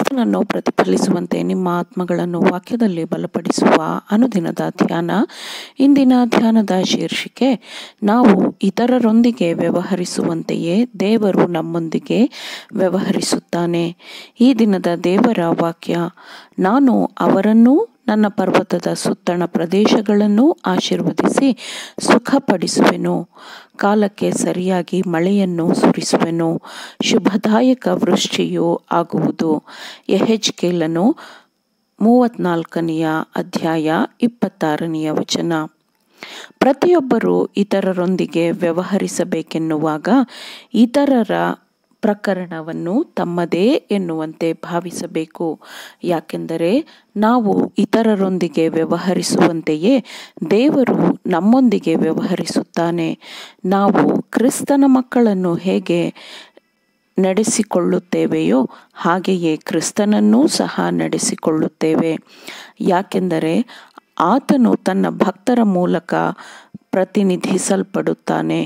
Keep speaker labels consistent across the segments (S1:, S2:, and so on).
S1: ಕರ್ತನನ್ನು ಪ್ರತಿಫಲಿಸುವಂತೆ ನಿಮ್ಮ ಆತ್ಮಗಳನ್ನು ವಾಕ್ಯದಲ್ಲಿ ಬಲಪಡಿಸುವ ಅನುದಿನದ ಧ್ಯಾನ. ಇಂದಿನ ಧ್ಯಾನದ ಶೀರ್ಷಿಕೆ, ನಾವು ಇತರರೊಂದಿಗೆ ವ್ಯವಹರಿಸುವಂತೆಯೇ ದೇವರು ನಮ್ಮೊಂದಿಗೆ ವ್ಯವಹರಿಸುತ್ತಾನೆ. ಈ ದಿನದ ದೇವರ ವಾಕ್ಯ, ನಾನು ಅವರನ್ನೂ ನನ್ನ ಪರ್ವತದ ಸುತ್ತಣ ಪ್ರದೇಶಗಳನ್ನು ಆಶೀರ್ವದಿಸಿ ಸುಖಪಡಿಸುವೆನು. ಕಾಲಕ್ಕೆ ಸರಿಯಾಗಿ ಮಳೆಯನ್ನು ಸುರಿಸುವೆನು. ಶುಭದಾಯಕ ವೃಷ್ಟಿಯು ಆಗುವುದು. ಯೆಹೆಜ್ಕೇಲನು 34ನೇ ಅಧ್ಯಾಯ 26ನೇ ವಚನ. ಪ್ರತಿಯೊಬ್ಬರೂ ಇತರರೊಂದಿಗೆ ವ್ಯವಹರಿಸಬೇಕೆನ್ನುವಾಗ ಇತರರ ಪ್ರಕರಣವನ್ನು ತಮ್ಮದೇ ಎನ್ನುವಂತೆ ಭಾವಿಸಬೇಕು. ಯಾಕೆಂದರೆ ನಾವು ಇತರರೊಂದಿಗೆ ವ್ಯವಹರಿಸುವಂತೆಯೇ ದೇವರು ನಮ್ಮೊಂದಿಗೆ ವ್ಯವಹರಿಸುತ್ತಾನೆ. ನಾವು ಕ್ರಿಸ್ತನ ಮಕ್ಕಳನ್ನು ಹೇಗೆ ನಡೆಸಿಕೊಳ್ಳುತ್ತೇವೆಯೋ ಹಾಗೆಯೇ ಕ್ರಿಸ್ತನನ್ನೂ ಸಹ ನಡೆಸಿಕೊಳ್ಳುತ್ತೇವೆ. ಯಾಕೆಂದರೆ ಆತನು ತನ್ನ ಭಕ್ತರ ಮೂಲಕ ಪ್ರತಿನಿಧಿಸಲ್ಪಡುತ್ತಾನೆ.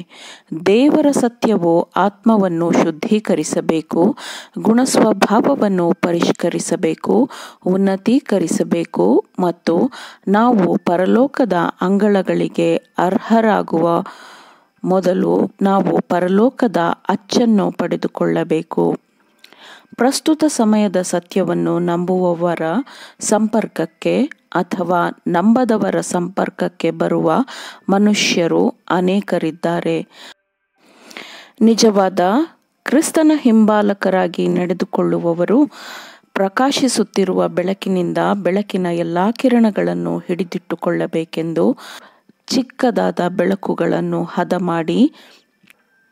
S1: ದೇವರ ಸತ್ಯವು ಆತ್ಮವನ್ನು ಶುದ್ಧೀಕರಿಸಬೇಕು, ಗುಣಸ್ವಭಾವವನ್ನು ಪರಿಷ್ಕರಿಸಬೇಕು, ಉನ್ನತೀಕರಿಸಬೇಕು ಮತ್ತು ನಾವು ಪರಲೋಕದ ಅಂಗಳಗಳಿಗೆ ಅರ್ಹರಾಗುವ ಮೊದಲು ನಾವು ಪರಲೋಕದ ಅಚ್ಚನ್ನು ಪಡೆದುಕೊಳ್ಳಬೇಕು. ಪ್ರಸ್ತುತ ಸಮಯದ ಸತ್ಯವನ್ನು ನಂಬುವವರ ಸಂಪರ್ಕಕ್ಕೆ ಅಥವಾ ನಂಬದವರ ಸಂಪರ್ಕಕ್ಕೆ ಬರುವ ಮನುಷ್ಯರು ಅನೇಕರಿದ್ದಾರೆ. ನಿಜವಾದ ಕ್ರಿಸ್ತನ ಹಿಂಬಾಲಕರಾಗಿ ನಡೆದುಕೊಳ್ಳುವವರು ಪ್ರಕಾಶಿಸುತ್ತಿರುವ ಬೆಳಕಿನಿಂದ ಬೆಳಕಿನ ಎಲ್ಲಾ ಕಿರಣಗಳನ್ನು ಹಿಡಿದಿಟ್ಟುಕೊಳ್ಳಬೇಕೆಂದು ಚಿಕ್ಕದಾದ ಬೆಳಕುಗಳನ್ನು ಹದ ಮಾಡಿ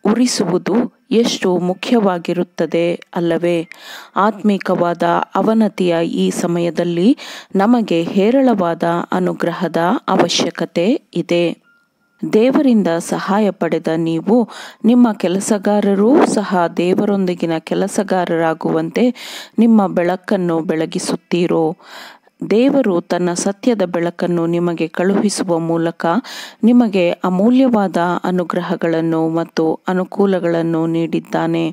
S1: ಉರಿಸುವುದು ಎಷ್ಟು ಮುಖ್ಯವಾಗಿರುತ್ತದೆ ಅಲ್ಲವೇ? ಆತ್ಮಿಕವಾದ ಅವನತಿಯ ಈ ಸಮಯದಲ್ಲಿ ನಮಗೆ ಹೇರಳವಾದ ಅನುಗ್ರಹದ ಅವಶ್ಯಕತೆ ಇದೆ. ದೇವರಿಂದ ಸಹಾಯ ಪಡೆದ ನೀವು ನಿಮ್ಮ ಕೆಲಸಗಾರರೂ ಸಹ ದೇವರೊಂದಿಗಿನ ಕೆಲಸಗಾರರಾಗುವಂತೆ ನಿಮ್ಮ ಬೆಳಕನ್ನು ಬೆಳಗಿಸುತ್ತೀರೋ? ದೇವರು ತನ್ನ ಸತ್ಯದ ಬೆಳಕನ್ನು ನಿಮಗೆ ಕಳುಹಿಸುವ ಮೂಲಕ ನಿಮಗೆ ಅಮೂಲ್ಯವಾದ ಅನುಗ್ರಹಗಳನ್ನು ಮತ್ತು ಅನುಕೂಲಗಳನ್ನು ನೀಡಿದ್ದಾನೆ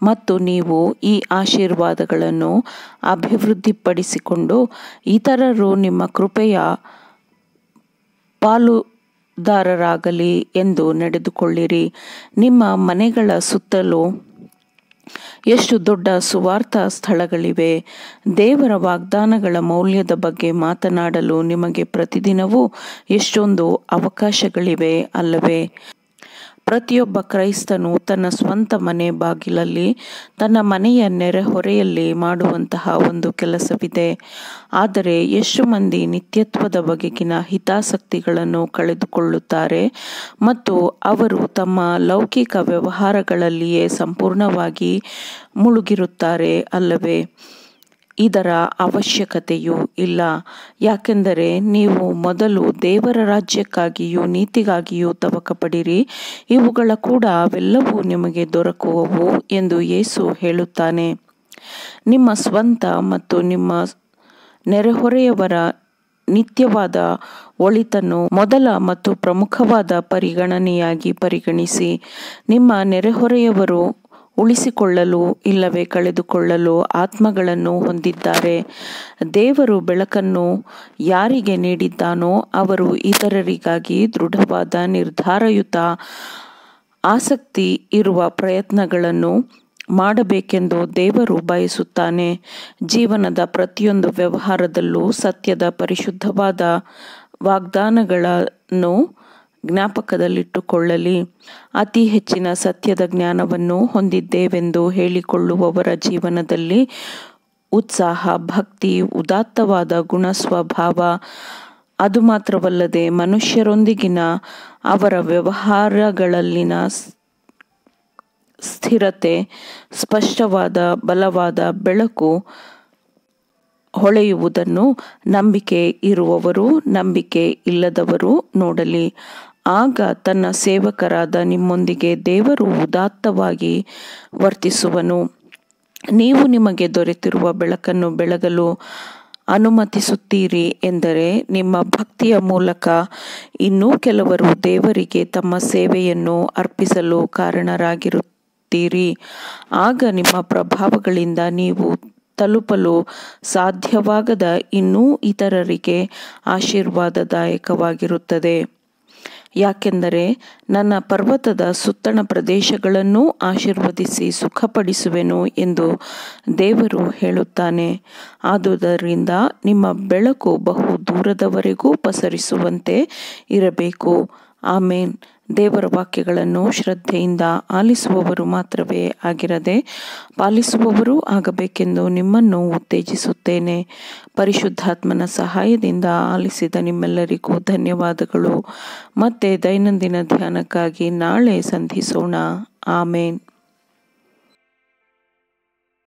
S1: ಮತ್ತು ನೀವು ಈ ಆಶೀರ್ವಾದಗಳನ್ನು ಅಭಿವೃದ್ಧಿಪಡಿಸಿಕೊಂಡು ಇತರರು ನಿಮ್ಮ ಕೃಪೆಯ ಪಾಲುದಾರರಾಗಲಿ ಎಂದು ನಡೆದುಕೊಳ್ಳಿರಿ. ನಿಮ್ಮ ಮನೆಗಳ ಸುತ್ತಲೂ ಎಷ್ಟು ದೊಡ್ಡ ಸುವಾರ್ಥ ಸ್ಥಳಗಳಿವೆ. ದೇವರ ವಾಗ್ದಾನಗಳ ಮೌಲ್ಯದ ಬಗ್ಗೆ ಮಾತನಾಡಲು ನಿಮಗೆ ಪ್ರತಿದಿನವೂ ಎಷ್ಟೊಂದು ಅವಕಾಶಗಳಿವೆ ಅಲ್ಲವೇ? ಪ್ರತಿಯೊಬ್ಬ ಕ್ರೈಸ್ತನು ತನ್ನ ಸ್ವಂತ ಮನೆ ಬಾಗಿಲಲ್ಲಿ, ತನ್ನ ಮನೆಯ ನೆರೆಹೊರೆಯಲ್ಲಿ ಮಾಡುವಂತಹ ಒಂದು ಕೆಲಸವಿದೆ. ಆದರೆ ಎಷ್ಟು ಮಂದಿ ನಿತ್ಯತ್ವದ ಬಗೆಗಿನ ಹಿತಾಸಕ್ತಿಗಳನ್ನು ಕಳೆದುಕೊಳ್ಳುತ್ತಾರೆ ಮತ್ತು ಅವರು ತಮ್ಮ ಲೌಕಿಕ ವ್ಯವಹಾರಗಳಲ್ಲಿಯೇ ಸಂಪೂರ್ಣವಾಗಿ ಮುಳುಗಿರುತ್ತಾರೆ ಅಲ್ಲವೇ? ಇದರ ಅವಶ್ಯಕತೆಯೂ ಇಲ್ಲ. ಯಾಕೆಂದರೆ ನೀವು ಮೊದಲು ದೇವರ ರಾಜ್ಯಕ್ಕಾಗಿಯೂ ನೀತಿಗಾಗಿಯೂ ತವಕಪಡಿರಿ, ಇವುಗಳ ಕೂಡ ಅವೆಲ್ಲವೂ ನಿಮಗೆ ದೊರಕುವವು ಎಂದು ಯೇಸು ಹೇಳುತ್ತಾನೆ. ನಿಮ್ಮ ಸ್ವಂತ ಮತ್ತು ನಿಮ್ಮ ನೆರೆಹೊರೆಯವರ ನಿತ್ಯವಾದ ಒಳಿತನ್ನು ಮೊದಲ ಮತ್ತು ಪ್ರಮುಖವಾದ ಪರಿಗಣನೆಯಾಗಿ ಪರಿಗಣಿಸಿ. ನಿಮ್ಮ ನೆರೆಹೊರೆಯವರು ಉಳಿಸಿಕೊಳ್ಳಲು ಇಲ್ಲವೇ ಕಳೆದುಕೊಳ್ಳಲು ಆತ್ಮಗಳನ್ನು ಹೊಂದಿದ್ದಾರೆ. ದೇವರು ಬೆಳಕನ್ನು ಯಾರಿಗೆ ನೀಡಿದ್ದಾನೋ ಅವರು ಇತರರಿಗಾಗಿ ದೃಢವಾದ, ನಿರ್ಧಾರಯುತ, ಆಸಕ್ತಿ ಇರುವ ಪ್ರಯತ್ನಗಳನ್ನು ಮಾಡಬೇಕೆಂದು ದೇವರು ಬಯಸುತ್ತಾನೆ. ಜೀವನದ ಪ್ರತಿಯೊಂದು ವ್ಯವಹಾರದಲ್ಲೂ ಸತ್ಯದ ಪರಿಶುದ್ಧವಾದ ವಾಗ್ದಾನಗಳನ್ನು ಜ್ಞಾಪಕದಲ್ಲಿಟ್ಟುಕೊಳ್ಳಲಿ. ಅತಿ ಹೆಚ್ಚಿನ ಸತ್ಯದ ಜ್ಞಾನವನ್ನು ಹೊಂದಿದ್ದೇವೆಂದು ಹೇಳಿಕೊಳ್ಳುವವರ ಜೀವನದಲ್ಲಿ ಉತ್ಸಾಹ, ಭಕ್ತಿ, ಉದಾತ್ತವಾದ ಗುಣಸ್ವಭಾವ, ಅದು ಮಾತ್ರವಲ್ಲದೆ ಮನುಷ್ಯರೊಂದಿಗಿನ ಅವರ ವ್ಯವಹಾರಗಳಲ್ಲಿನ ಸ್ಥಿರತೆ, ಸ್ಪಷ್ಟವಾದ ಬಲವಾದ ಬೆಳಕು ಹೊಳೆಯುವುದನ್ನು ನಂಬಿಕೆ ಇರುವವರು, ನಂಬಿಕೆ ಇಲ್ಲದವರು ನೋಡಲಿ. ಆಗ ತನ್ನ ಸೇವಕರಾದ ನಿಮ್ಮೊಂದಿಗೆ ದೇವರು ಉದಾತ್ತವಾಗಿ ವರ್ತಿಸುವನು. ನೀವು ನಿಮಗೆ ದೊರೆತಿರುವ ಬೆಳಕನ್ನು ಬೆಳಗಲು ಅನುಮತಿಸುತ್ತೀರಿ ಎಂದರೆ ನಿಮ್ಮ ಭಕ್ತಿಯ ಮೂಲಕ ಇನ್ನೂ ಕೆಲವರು ದೇವರಿಗೆ ತಮ್ಮ ಸೇವೆಯನ್ನು ಅರ್ಪಿಸಲು ಕಾರಣರಾಗಿರುತ್ತೀರಿ. ಆಗ ನಿಮ್ಮ ಪ್ರಭಾವಗಳಿಂದ ನೀವು ತಲುಪಲು ಸಾಧ್ಯವಾಗದ ಇನ್ನೂ ಇತರರಿಗೆ ಆಶೀರ್ವಾದದಾಯಕವಾಗಿರುತ್ತದೆ. ಯಾಕೆಂದರೆ ನನ್ನ ಪರ್ವತದ ಸುತ್ತಣ ಪ್ರದೇಶಗಳನ್ನು ಆಶೀರ್ವದಿಸಿ ಸುಖಪಡಿಸುವೆನು ಎಂದು ದೇವರು ಹೇಳುತ್ತಾನೆ. ಆದುದರಿಂದ ನಿಮ್ಮ ಬೆಳಕು ಬಹು ದೂರದವರೆಗೂ ಪಸರಿಸುವಂತೆ ಇರಬೇಕು. ಆಮೇನ್. ದೇವರ ವಾಕ್ಯಗಳನ್ನು ಶ್ರದ್ಧೆಯಿಂದ ಆಲಿಸುವವರು ಮಾತ್ರವೇ ಆಗಿರದೆ ಪಾಲಿಸುವವರೂ ಆಗಬೇಕೆಂದು ನಿಮ್ಮನ್ನು ಉತ್ತೇಜಿಸುತ್ತೇನೆ. ಪರಿಶುದ್ಧಾತ್ಮನ ಸಹಾಯದಿಂದ ಆಲಿಸಿದ ನಿಮ್ಮೆಲ್ಲರಿಗೂ ಧನ್ಯವಾದಗಳು. ಮತ್ತೆ ದೈನಂದಿನ ಧ್ಯಾನಕ್ಕಾಗಿ ನಾಳೆ ಸಂಧಿಸೋಣ. ಆಮೇನ್.